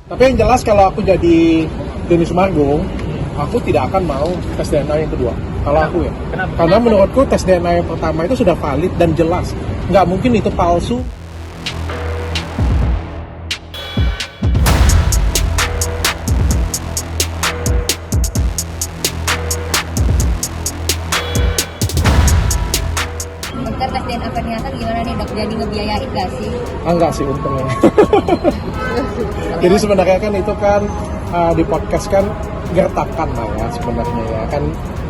Tapi yang jelas kalau aku jadi Denny Sumargo, aku tidak akan mau tes DNA yang kedua. Kalau aku ya. Kenapa? Karena menurutku tes DNA yang pertama itu sudah valid dan jelas. Nggak mungkin itu palsu. Dokter tes DNA ternyata gimana nih dok? Jadi ngebiayain gak sih? Enggak sih untungnya. Jadi sebenarnya kan itu kan di podcast kan gertakan lah ya sebenarnya ya kan.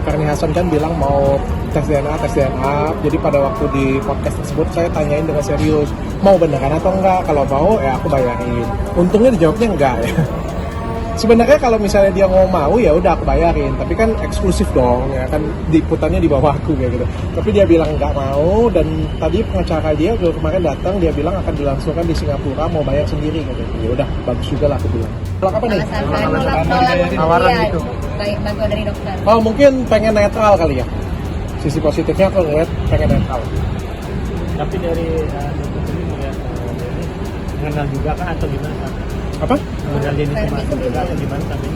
Karni Hasan kan bilang mau tes DNA. Jadi pada waktu di podcast tersebut saya tanyain dengan serius, mau beneran atau enggak? Kalau mau ya aku bayarin. Untungnya dijawabnya enggak ya. Sebenarnya kalau misalnya dia mau ya udah aku bayarin, tapi kan eksklusif dong ya kan, diputarnya di bawah aku kayak gitu. Tapi dia bilang nggak mau, dan tadi pengacara dia kemarin datang, dia bilang akan dilangsungkan di Singapura, mau bayar sendiri gitu. Ya udah bagus juga lah aku bilang. Kalau apa nih? Tawaran gitu. Baik bantuan dari dokter. Oh mungkin pengen netral kali ya. Sisi positifnya aku ngeliat pengen netral. Tapi dari dokter ini melihat ini mengenal juga kan atau gimana? Apa? Mengenal Denny Sumargo juga atau gimana tadi?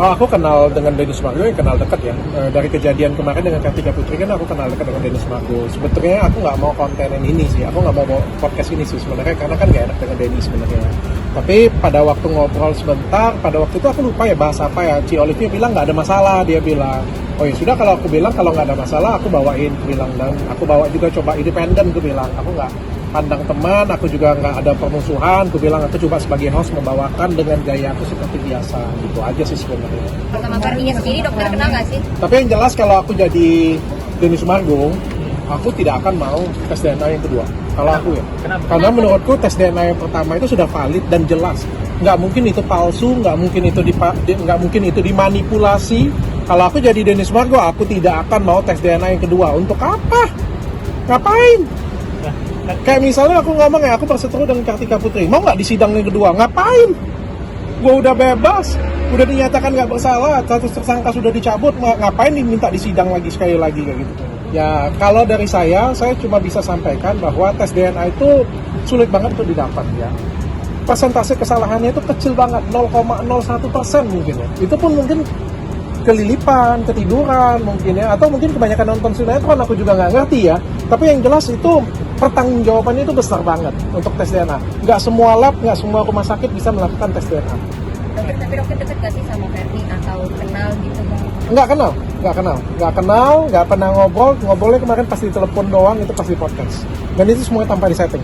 Oh, aku kenal dengan Denny Sumargo, ya kenal dekat ya. Dari kejadian kemarin dengan Kartika Putri kan aku kenal dekat dengan Denny Sumargo. Sebetulnya aku nggak mau konten ini sih, aku nggak mau podcast ini sih sebenarnya, karena kan nggak enak dengan Denny sebenarnya. Tapi pada waktu ngobrol sebentar, pada waktu itu aku lupa ya bahas apa ya. Ci Olivia bilang nggak ada masalah, dia bilang. Oh ya sudah, kalau aku bilang kalau nggak ada masalah aku bawain, aku bilang, dan aku bawa juga coba independen, aku bilang. Aku nggak pandang teman, aku juga nggak ada permusuhan, aku bilang aku coba sebagai host membawakan dengan gaya aku seperti biasa, gitu aja sih sebenarnya. Sama Karninya sendiri dokter kenal gak sih? Tapi yang jelas kalau aku jadi Denny Sumargo, aku tidak akan mau tes DNA yang kedua. Kalau aku ya. Kenapa? Karena menurutku tes DNA yang pertama itu sudah valid dan jelas. Nggak mungkin itu palsu, nggak mungkin itu dimanipulasi. Kalau aku jadi Denny Sumargo, aku tidak akan mau tes DNA yang kedua. Untuk apa? Ngapain? Kayak misalnya aku ngomong ya, aku berseteru dengan Kartika Putri, mau nggak di sidang yang kedua? Ngapain? Gue udah bebas, udah dinyatakan nggak bersalah, status tersangka sudah dicabut, ngapain diminta di sidang lagi sekali lagi kayak gitu? Ya kalau dari saya cuma bisa sampaikan bahwa tes DNA itu sulit banget untuk didapat ya. Persentase kesalahannya itu kecil banget, 0,01% mungkin ya. Itu pun mungkin kelilipan, ketiduran mungkin ya, atau mungkin kebanyakan nonton sinetron, aku juga nggak ngerti ya. Tapi yang jelas itu pertanggungjawabannya itu besar banget untuk tes DNA. Nggak semua lab, nggak semua rumah sakit bisa melakukan tes DNA. Dokter, tapi dokter deket gak sih sama Karni atau kenal gitu? Nggak kenal, nggak pernah ngobrolnya kemarin pas di telepon doang, itu pas di podcast. Dan itu semuanya tanpa disetting.